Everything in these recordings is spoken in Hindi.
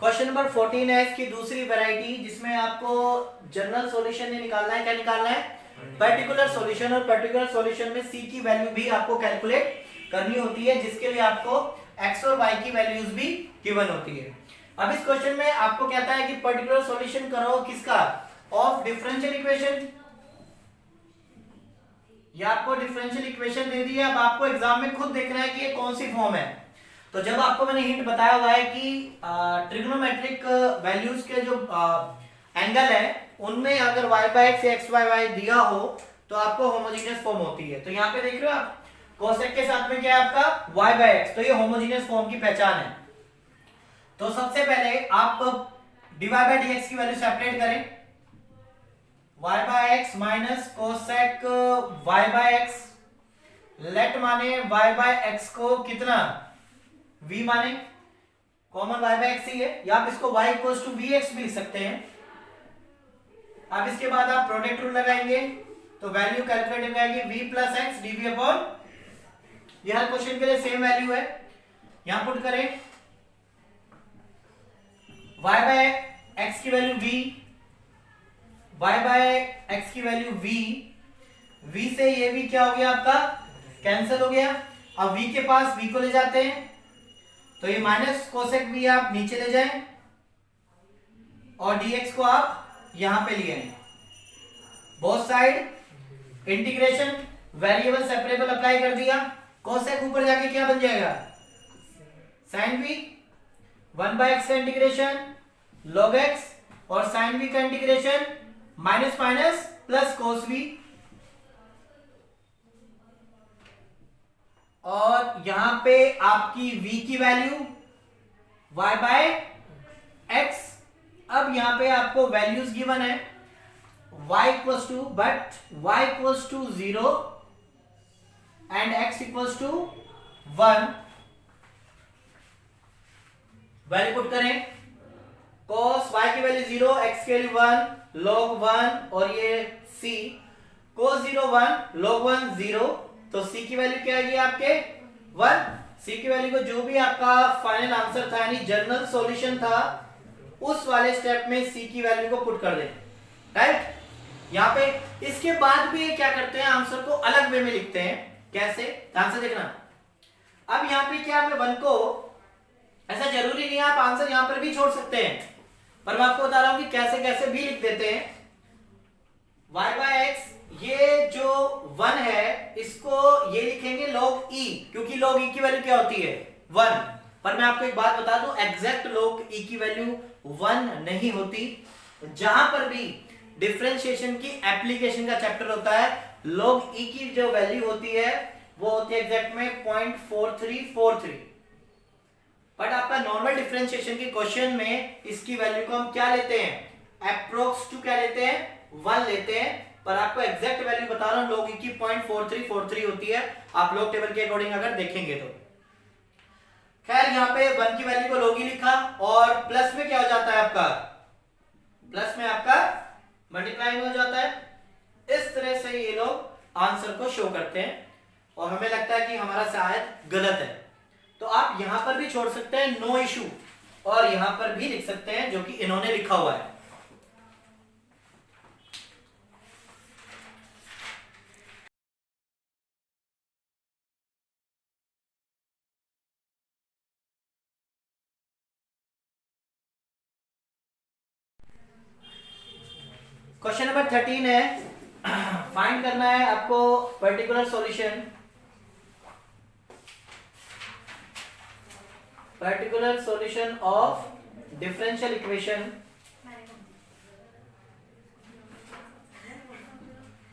क्वेश्चन नंबर 14 है इसकी दूसरी वैरायटी, जिसमें आपको जनरल सॉल्यूशन निकालना है। क्या निकालना है? Particular solution. और पर्टिकुलर सॉल्यूशन में सी की वैल्यू भी आपको कैलकुलेट करनी होती है, जिसके लिए आपको एक्स और वाई की वैल्यूज भी गिवन होती है। अब इस क्वेश्चन में आपको कहता है कि पर्टिकुलर सॉल्यूशन करो किसका? Of differential equation. ये आपको डिफरेंशियल इक्वेशन दे दी है। अब आपको एग्जाम में खुद देखना है कि ये कौन सी फॉर्म है। तो जब आपको मैंने हिंट बताया हुआ है कि ट्रिग्नोमेट्रिक वैल्यूज के जो एंगल है उनमें अगर y बाय एक्स या एक्स बाय वाई दिया हो तो आपको होमोजेनियस फॉर्म होती है। तो यहाँ पे देख रहे हो आप, कोसेक के साथ में क्या है आपका y बाय एक्स, तो ये होमोजेनियस फॉर्म की पहचान है। तो सबसे पहले आप dy बाय dx की वैल्यू सेपरेट करें। y bye x minus cosec y bye x, let माने y बाय एक्स को कितना v माने, कॉमन y बाय एक्स ही है, या आप इसको y इक्वल्स टू vx भी लिख सकते हैं। अब इसके बाद आप प्रोडक्ट रूल लगाएंगे तो वैल्यू कैलकुलेट हो जाएगी v plus x d v upon, यह हर क्वेश्चन के लिए सेम वैल्यू है। यहां पुट करें y बाय एक्स की value v, y bye x की वैल्यू v से ये v क्या हो गया आपका? कैंसिल हो गया। अब v के पास v को ले जाते हैं तो ये माइनस कोसेक v आप नीचे ले जाएं और dx को आप यहां पे लिए आए। Both side integration, variable separable apply कर दिया। कोसेक ऊपर जाके क्या बन जाएगा? Sine v। 1 बाय एक्स का इंटीग्रेशन log x और साइन v का integration minus minus plus cos v। और यहां पे आपकी v की वैल्यू y बाय एक्स। अब यहां पे आपको वैल्यूज गिवन है y equals to, but y equals to 0 and x equals to 1। Value put करें, cos y की वैल्यू 0, x की वैल्यू 1, log 1 और ये c, cos 0 1, log 1 0, तो c की वैल्यू क्या आएगी आपके 1। c की वैल्यू को जो भी आपका फाइनल आंसर था यानी जनरल सॉल्यूशन था उस वाले स्टेप में c की वैल्यू को पुट कर दें, राइट। यहाँ पे इसके बाद भी ये क्या करते हैं, आंसर को अलग वे में लिखते हैं। कैसे? ध्यान से देखना। अब यहाँ पे क्या मैं 1 को, ऐसा जरूरी नहीं है आप आंसर यहाँ पर भी छोड़ सकते हैं, पर मैं आपको बता रहा हूं कि कैसे कैसे भी लिख देते हैं। y बाय एक्स, ये जो 1 है इसको ये लिखेंगे log e, क्योंकि log e की वैल्यू क्या होती है 1। पर मैं आपको एक बात बता दूं, एग्जैक्ट log e की वैल्यू 1 नहीं होती। जहां पर भी डिफरेंशिएशन की एप्लीकेशन का चैप्टर होता है, log e की जो वैल्यू होती है वो होती है एग्जैक्ट में 0.4343। बट आपका नॉर्मल डिफरेंशिएशन के क्वेश्चन में इसकी वैल्यू को हम क्या लेते हैं? अप्रोक्स टू क्या लेते हैं? 1 लेते हैं। पर आपको एग्जैक्ट वैल्यू बता रहा हूं, log e की 0.4343 होती है, आप log टेबल के अकॉर्डिंग अगर देखेंगे तो। खैर यहाँ पे 1 की वैल्यू को log e लिखा, और प्लस में क्या हो जाता है आपका? प्लस में आपका मल्टीप्लाई हो जाता है। इस तरह से ये लोग आंसर को शो करते हैं और हमें लगता है कि हमारा शायद गलत है, तो आप यहां पर भी छोड़ सकते हैं नो इशू, और यहां पर भी लिख सकते हैं जो कि इन्होंने लिखा हुआ है। क्वेश्चन नंबर 13 है, फाइंड करना है आपको particular solution, particular solution of differential equation.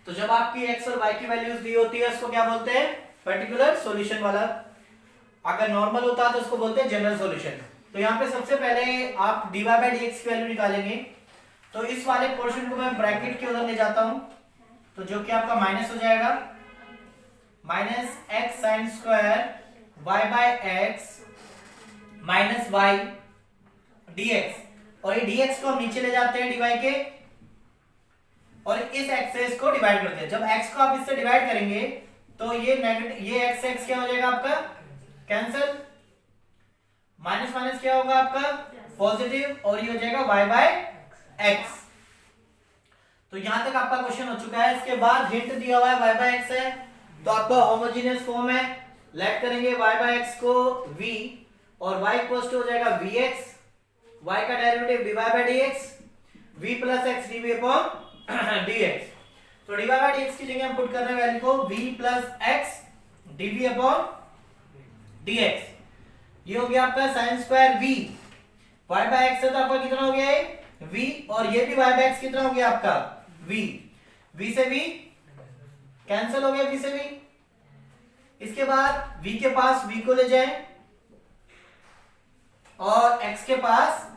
तो जब आपकी x और y की वैल्यूज दी होती है उसको क्या बोलते हैं? पर्टिकुलर सॉल्यूशन वाला। अगर नॉर्मल होता है तो उसको बोलते हैं जनरल सॉल्यूशन। तो यहाँ पे सबसे पहले आप dy बाय dx की वैल्यू निकालेंगे, तो इस वाले पोर्शन को मैं ब्रैकेट के उधर ले जाता हूं, तो जो कि आपका माइनस हो जाएगा, minus x sine square y bye x minus y dx, और ये dx को हम नीचे ले जाते हैं dy के, और इस x से इसको डिवाइड करते हैं। जब x को आप इससे डिवाइड करेंगे तो ये नेगेटिव, ये x क्या हो जाएगा आपका कैंसिल, माइनस माइनस क्या होगा आपका पॉजिटिव और ये हो जाएगा y बाय एक्स। तो यहां तक आपका क्वेश्चन हो चुका है। इसके बाद हिंट दिया हुआ है y बाय एक्स है, तो आपका होमोजेनियस फॉर्म है। लेट करेंगे y बाय एक्स को v और y इक्वल टू हो जाएगा vx, y का derivative dy by dx, v plus x dv upon dx। तो dy बाय dx की जगह हम पुट कर रहे हैं वैल्यू को v plus x dv upon dx। ये हो गया आपका sin square v, y by x है तो आपका कितना हो गया है v, और ये भी y बाय x कितना हो गया आपका v, v से v कैंसिल हो गया, v से v। इसके बाद v के पास v को ले जाएं और x के पास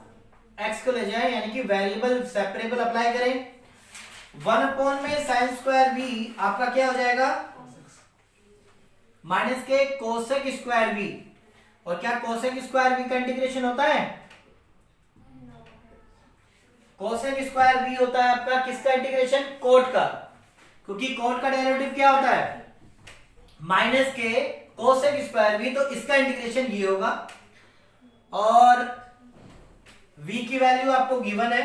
x को ले जाएं, यानी कि वेरिएबल सेपरेबल अप्लाई करें। 1 अपॉन में साइन स्क्वायर v आपका क्या हो जाएगा माइनस के कोसेक स्क्वायर v। और क्या कोसेक स्क्वायर v का इंटीग्रेशन होता है? कोसेक स्क्वायर v होता है आपका किसका इंटीग्रेशन? कोट का, क्योंकि कोट का डेरिवेटिव क्या होता है माइनस के कोसेक स्क्वायर v, तो इसका इंटीग्रेशन ये होगा। और v की वैल्यू आपको गिवन है,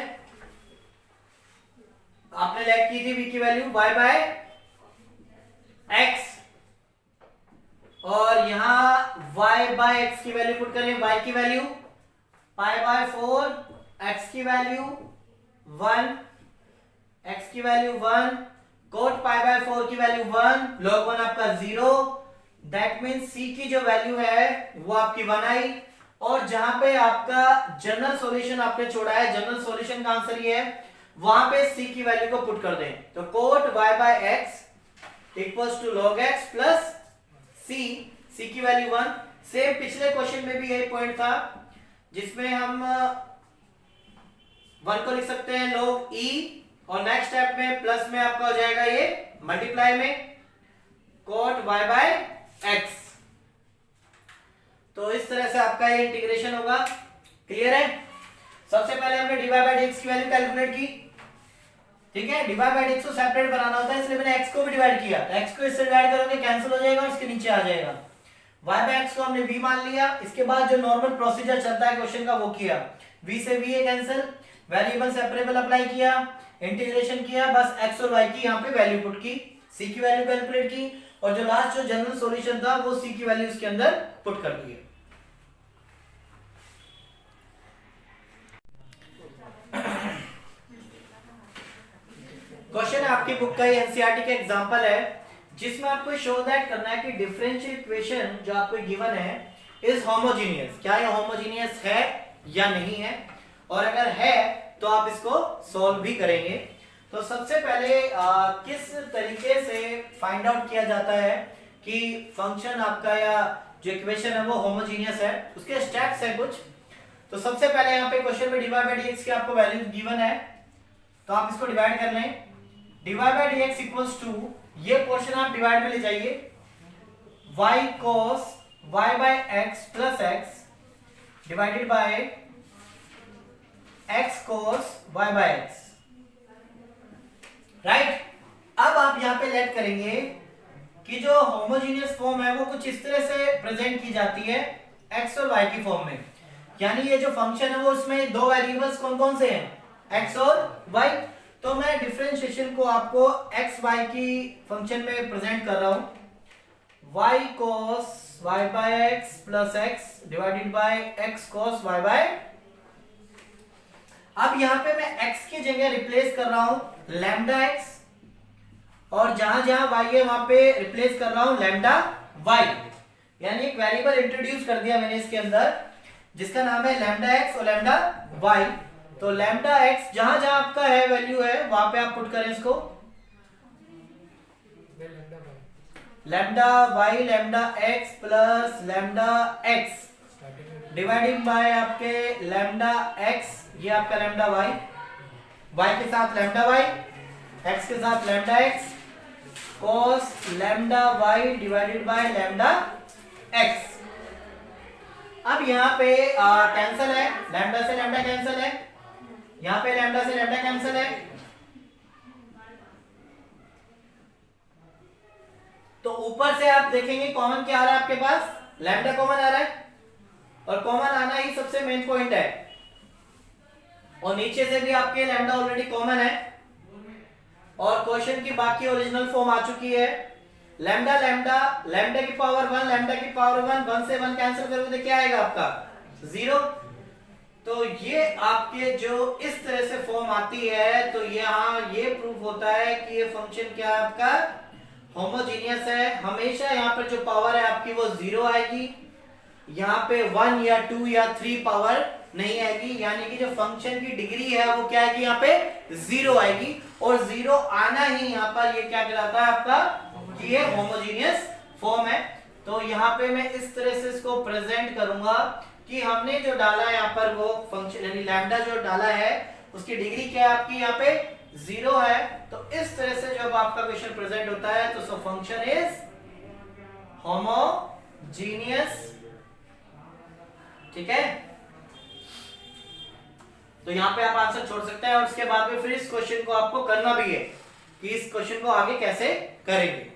आपने लेट की थी v की वैल्यू y बाय x, और यहां y बाय x की वैल्यू पुट करें, y की वैल्यू पाई बाय 4, x की वैल्यू 1, x की वैल्यू 1, कोट पाई बाय 4 की वैल्यू 1, log 1 आपका 0। दैट मीन्स c की जो वैल्यू है वो आपकी 1 आई। और जहां पे आपका जनरल सॉल्यूशन आपने छोड़ा है, जनरल सॉल्यूशन का आंसर ये है, वहां पे c की वैल्यू को पुट कर दें। तो cot y by x equals to log x plus c की वैल्यू 1। सेम पिछले क्वेश्चन में भी यही पॉइंट था, जिसमें हम 1 को लिख सकते हैं log e, और नेक्स्ट स्टेप में प्लस में आपका हो जाएगा ये मल्टीप्लाई में कोट y बाय x। तो इस तरह से आपका ये इंटीग्रेशन होगा। क्लियर है? सबसे पहले हमने dy बाय dx की वैल्यू कैलकुलेट की, ठीक है। dy बाय dx को सेपरेट बनाना होता है, इसलिए मैंने x को भी डिवाइड किया। तो x को इससे डिवाइड करोगे कैंसिल हो जाएगा और इसके नीचे आ जाएगा। y बाय x को हमने v मान लिया। इसके बाद जो नॉर्मल प्रोसीजर चलता है क्वेश्चन का वो किया, v से v cancel, variable separable apply किया, इंटीग्रेशन किया, बस x और y की यहाँ पे वैल्यू पुट की, c की वैल्यू कैलकुलेट की, और जो लास्ट जो जनरल सॉल्यूशन था वो c की वैल्यू इसके अंदर पुट कर दी। क्वेश्चन है आपकी बुक का, एनसीईआरटी का एग्जांपल है, जिसमें आपको शो दैट करना है कि डिफरेंशियल इक्वेशन जो आपको गिवन है इज होमोजेनियस। क्या ये होमोजेनियस है या नहीं है, और अगर है तो आप इसको सॉल्व भी करेंगे। तो सबसे पहले किस तरीके से फाइंड आउट किया जाता है कि फंक्शन आपका या जो इक्वेशन है वो होमोजेनियस है, उसके स्टेप्स है कुछ। तो सबसे पहले यहाँ पे क्वेश्चन में dy बाय dx की आपको वैल्यू गिवन है, तो आप इसको डिवाइड कर लें। dy by dx equals to, ये पोर्शन आप डिवाइड में ले जाइए, y cos y by x plus x divided by x cos y by x, right. अब आप यहां पे लेट करेंगे कि जो होमोजेनियस फॉर्म है वो कुछ इस तरह से प्रेजेंट की जाती है x और y की फॉर्म में। यानी ये जो फंक्शन है वो उसमें दो वेरिएबल्स कौन कौन से हैं, x और y। तो मैं डिफरेंशिएशन को आपको x y की फंक्शन में प्रेजेंट कर रहा हूं, y cos y by x plus x divided by x cos y by. अब यहां पे मैं x की जगह रिप्लेस कर रहा हूं लैम्डा x, और जहां जहां y है वहां पे रिप्लेस कर रहा हूं लैम्डा y। यानी एक वेरिएबल इंट्रोड्यूस कर दिया मैंने इसके अंदर, जिसका नाम है लैम्डा x और लैम्डा y। तो लैम्डा x जहां जहां आपका है वैल्यू है वहां पे आप पुट करें इसको, lambda y lambda x plus lambda x dividing by आपके लैम्डा x, ये आपका लैम्डा y के साथ लैम्डा y, x के साथ lambda x, cos lambda y divided by lambda x। अब यहाँ पे कैंसल है, लैम्डा से लैम्डा कैंसल है, यहाँ पे लैम्डा से लैम्डा कैंसल है। तो ऊपर से आप देखेंगे कॉमन क्या आ रहा है आपके पास, लैम्डा कॉमन आ रहा है, और कॉमन आना ही सबसे मेन पॉइंट है। और नीचे से भी आपके लैम्डा ऑलरेडी कॉमन है और क्वेश्चन की बाकी ओरिजिनल फॉर्म आ चुकी है। लैम्डा लैम्डा लैम्डा की पावर 1 लैम्डा की पावर 1 1 से 1 कैंसिल करोगे तो क्या आएगा आपका 0। तो ये आपके जो इस तरह से फॉर्म आती है तो यहाँ ये प्रूफ होता है कि ये फंक्शन क्या है आपका होमोजीनियस है। हमेशा यहाँ पर जो पावर है आपकी वो 0 आएगी, यहाँ पे 1 या 2 या 3 पावर नहीं आएगी, यानी कि जो फंक्शन की डिग्री है वो क्या आएगी यहाँ पे 0 आएगी। और 0 आना ही यहाँ पर ये क्या कहलाता है आपका कि ये होमोजीनियस फॉर्म है। तो यहाँ पे मैं इस तरह से इसको प्रेजेंट करूंगा कि हमने जो डाला है यहाँ पर वो फंक्शन यानी लैम्डा जो डाला है उसकी डिग्री क्या है आपकी यहाँ पे 0 है। तो इस तरह से जब आपका क्वेश्चन प्रेजेंट होता है तो सो फंक्शन इज होमोजीनियस, ठीक है। तो यहाँ पे आप आंसर छोड़ सकते हैं और उसके बाद में फिर इस क्वेश्चन को आपको करना भी है कि इस क्वेश्चन को आगे कैसे करेंगे।